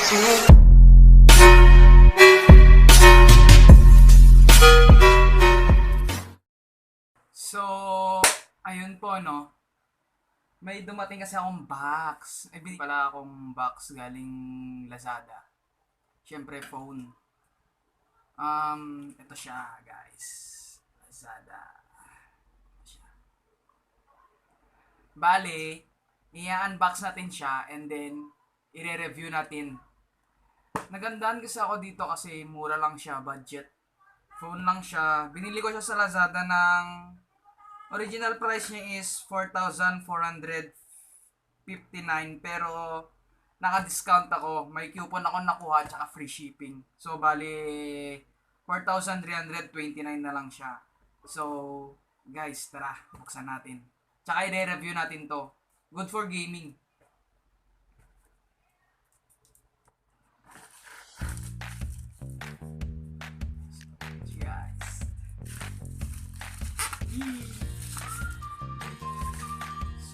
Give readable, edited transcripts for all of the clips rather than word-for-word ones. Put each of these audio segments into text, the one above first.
So, ayun po, no? May dumating kasi akong box. May binili pala akong box galing Lazada. Siyempre, phone. Ito siya, guys. Lazada. Ito siya. Bale, i-unbox natin siya and then i-review natin. Nagandaan kasi ako dito kasi mura lang siya, budget. Phone lang siya. Binili ko siya sa Lazada ng original price niya is 4,459 pero naka-discount ako. May coupon ako nakuha tsaka free shipping. So bali 4,329 na lang siya. So guys, tara, buksan natin. Tsaka i-review natin to. Good for gaming.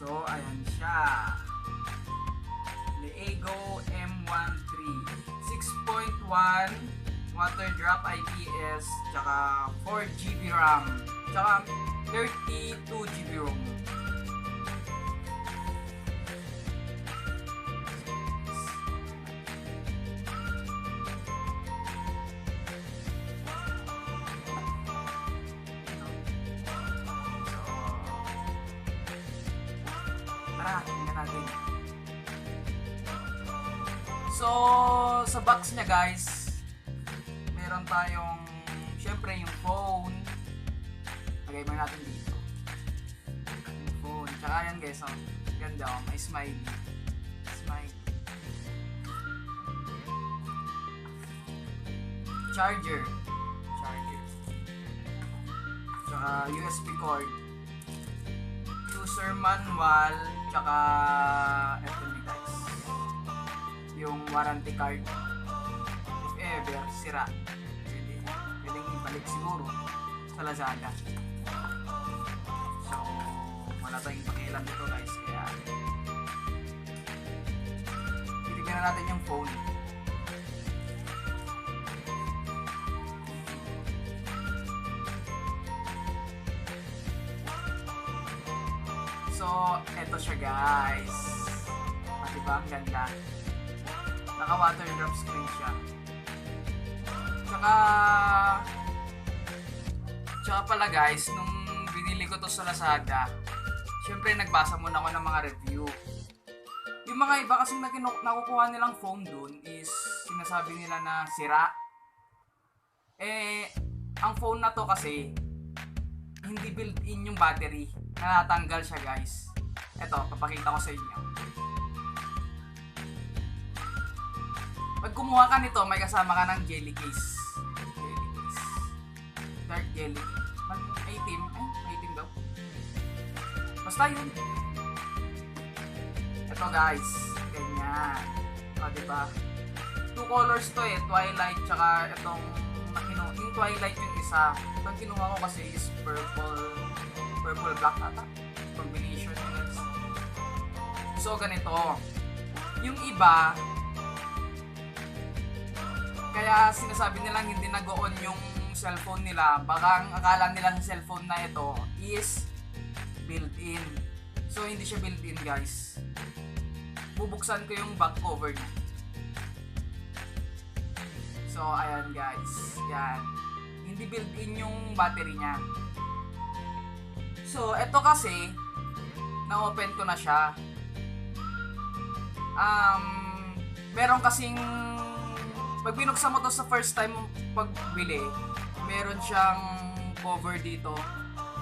So, ayan siya. Leego M13 6.1 water drop IPS tsaka 4GB RAM tsaka 32GB ROM. Tara, tingnan natin. So, sa box niya guys, meron tayong, syempre yung phone. Lagay mo natin dito. Yung phone. Tsaka yan guys, oh. Ganda oh, may smiley. Smiley. Charger. Charger. Tsaka USB cord. User manual. Tsaka eto ni guys, yung warranty card. If ever sira, pwedeng ibalik siguro sa Lazada. So wala tayong pakialam dito guys, kaya titignan na natin yung phone. So, eto siya guys. Diba? Ang ganda. Naka-water drop screen siya. Tsaka pala guys, nung binili ko to sa Lazada, syempre nagbasa muna ako ng mga review. Yung mga iba kasing nakukuha nilang phone dun is sinasabi nila na sira. Ang phone na to kasi hindi built-in yung battery. Natanggal siya guys. Eto, papakita ko sa inyo. Pag kumuha ka nito, may kasama ka ng jelly case. Jelly case. Dark jelly. Maitim. Maitim daw. Basta yun. Eto guys. Ganyan. O, diba? Two colors to eh. Twilight tsaka itong yung Twilight yung isa. Itong kinuha ko kasi is purple black ata. Combination yun. So, ganito. Yung iba, kaya sinasabi nilang hindi nag-on yung cellphone nila. Baka ang akala nila sa cellphone na ito is built-in. So, hindi siya built-in guys. Bubuksan ko yung back cover niya. So, ayan guys. Yan. Hindi built-in yung battery niya. So, ito kasi, na-open ko na siya. Meron kasing, pag binuksan mo to sa first time pagbili, meron siyang cover dito.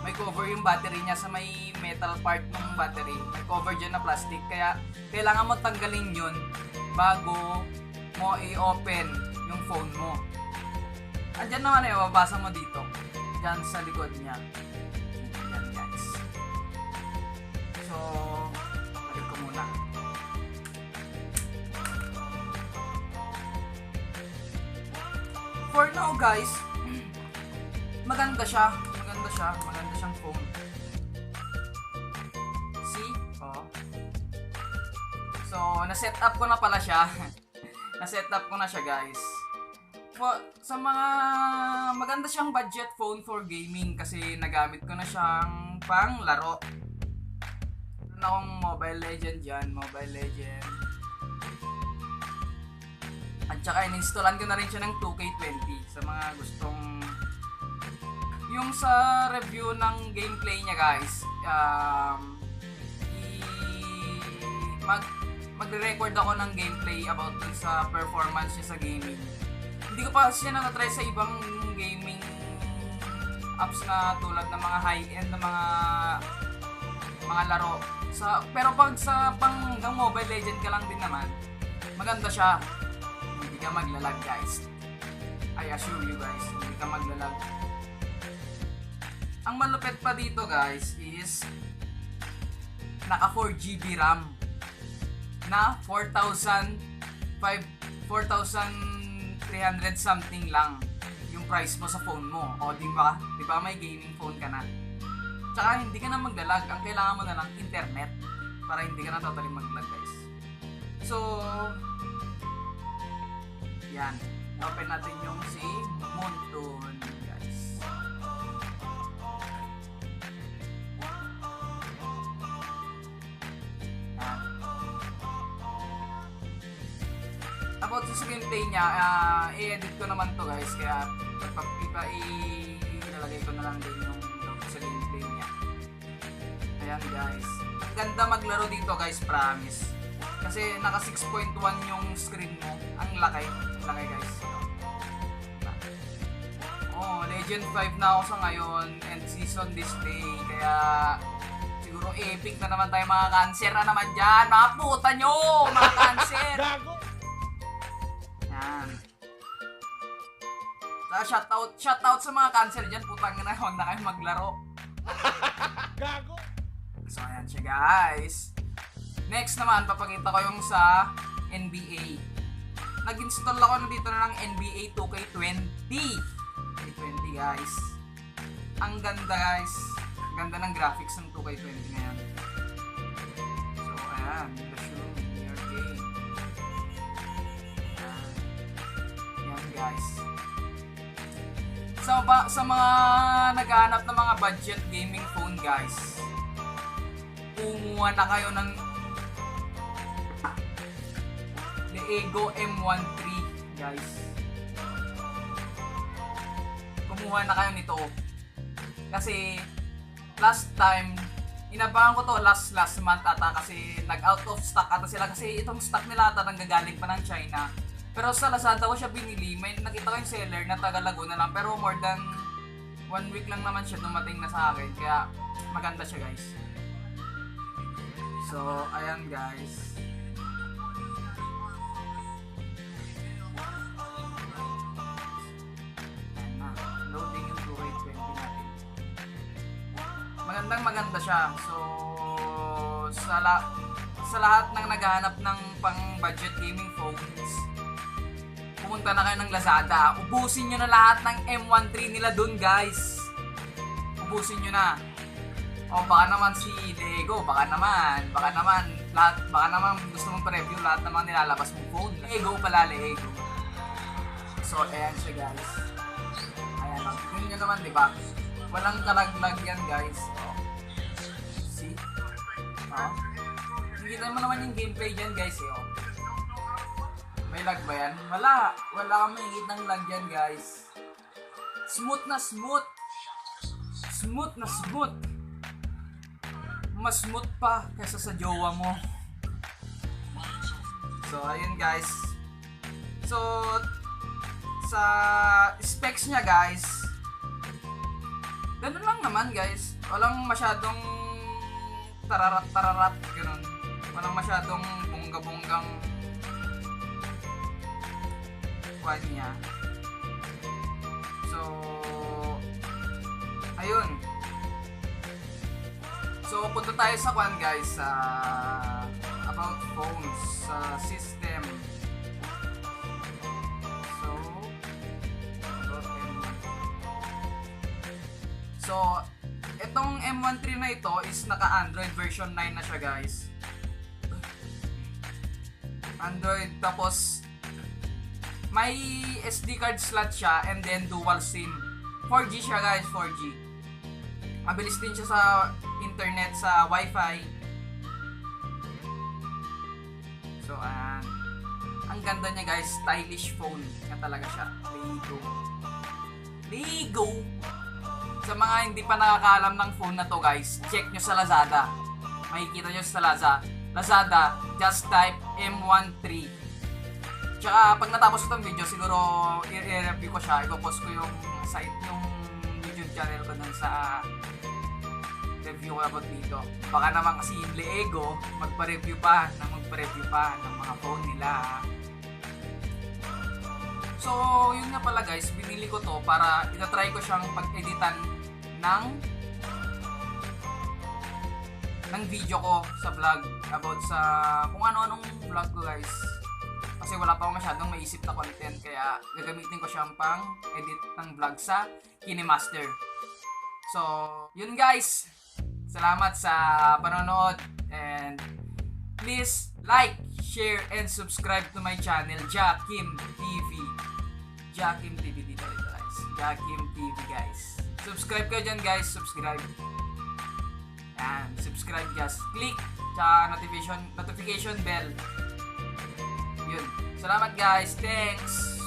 May cover yung battery niya sa may metal part ng battery. May cover dyan na plastic. Kaya, kailangan mo tanggalin yun bago mo i-open yung phone mo. Andyan naman eh, mababasa mo dito. Dyan sa likod niya. Yan guys. So, balik ko muna. For now guys, maganda siya. Maganda siyang phone. See? Oh. So, na-set up ko na pala siya. Na-set up ko na siya, guys. Sa mga maganda siyang budget phone for gaming kasi nagamit ko na siyang pang laro. Meron akong Mobile Legend dyan, Mobile Legend. At saka in-installan ko na rin siya ng 2K20 sa mga gustong yung sa review ng gameplay niya, guys. Magre-record ako ng gameplay about dun sa performance niya sa gaming. Hindi ko pa siya na-try sa ibang gaming apps na tulad ng mga high-end na mga laro. Pero pag sa hanggang Mobile Legend ka lang din naman, maganda siya. Hindi ka maglalag, guys. I assure you, guys, hindi ka maglalag. Ang malupit pa dito, guys, is naka 4GB RAM na 4,300 something lang yung price mo sa phone mo. O, di ba may gaming phone ka na. Tsaka hindi ka na maglalag. Ang kailangan mo na lang internet para hindi ka na totally maglag, guys. So, yan. Open natin yung si Moonton, guys. Yan. About sa gameplay niya, i-edit ko naman to, guys, kaya ilalagay ko na lang din yung sa gameplay niya. Ayan, guys, ang ganda maglaro dito, guys, promise, kasi naka 6.1 yung screen mo. Ang laki, guys. Legend 5 na ako sa ngayon and season display, kaya siguro epic na naman tayo. Mga cancer na naman dyan, mga puta nyo, mga cancer. Yan. Shoutout sa mga cancer dyan. Putang na, huwag na kayo maglaro. Gago! So, ayan siya, guys. Next naman, papakita ko yung sa NBA. Nag-install ako na dito na ng NBA 2K20. 2K20, guys. Ang ganda, guys. Ganda ng graphics ng 2K20 ngayon. So, ayan. Guys. Sa mga naghahanap ng mga budget gaming phone, guys, kumuha na kayo ng Leego M13, guys. Kumuha na kayo nito. Kasi last time, inabangan ko to last month ata kasi nag-out of stock ata sila kasi itong stock nila ata nanggagaling pa ng China. Pero sa Lazada ko siya binili. May nakita ko yung seller na taga Laguna lang. Pero more than 1 week lang naman siya dumating na sa akin. Kaya maganda siya, guys. So, ayan, guys. Ayan na. Loading yung 2K20 natin. Maganda siya. So, sa lahat ng naghahanap ng pang-budget gaming phones, pumunta na kayo ng Lazada. Ubusin nyo na lahat ng M13 nila dun, guys. Ubusin nyo na. O baka naman si Leego, baka naman gusto mong pa-review lahat ng mga nilalabas mong phone. Leego pala, Leego. So, ayan siya, guys. Ayan lang. Yun nyo naman, diba? Walang kalaglag yan, guys. O. See? O. Nakikita mo naman yung gameplay dyan, guys. O. May lag ba yan? Wala kang makikita ng lag yan, guys. Smooth na smooth. Smooth na smooth. Mas smooth pa kaysa sa jowa mo. So, ayun, guys. So, sa specs niya, guys, ganun lang naman, guys. Walang masyadong tararat, ganun. Walang masyadong bongga-bonggang kwan niya. So, ayun. So, punta tayo sa kwan, guys, sa about phones, sa system. So, itong M13 na ito is naka-Android version 9 na siya, guys. Android, tapos may SD card slot siya and then dual SIM. 4G siya guys, 4G. Mabilis din siya sa internet, sa Wi-Fi. So, ang ganda niya guys, stylish phone na talaga siya. Lego! Sa mga hindi pa nakakaalam ng phone na to guys, check nyo sa Lazada. Makikita nyo sa Lazada, just type M13. Tsaka pag natapos ko itong video, siguro i-review ko siya. Ipopost ko yung site, yung YouTube channel ko dun sa review ko about dito. Baka naman kasi yung Lego, magpa-review pa ng mga phone nila. So, yun nga pala guys, binili ko to para itatry ko siyang pag-editan ng video ko sa vlog about sa kung ano-anong vlog ko guys. Kasi wala pa akong masyadong maisip na content, kaya gagamitin ko siyang pang-edit ng vlog sa KineMaster. So, yun guys. Salamat sa panonood and please like, share, and subscribe to my channel, Jakim TV. Jakim TV dito guys. Jakim TV guys. Subscribe kayo dyan guys, subscribe. And subscribe, just click sa notification bell. Yun. Salamat guys. Thanks.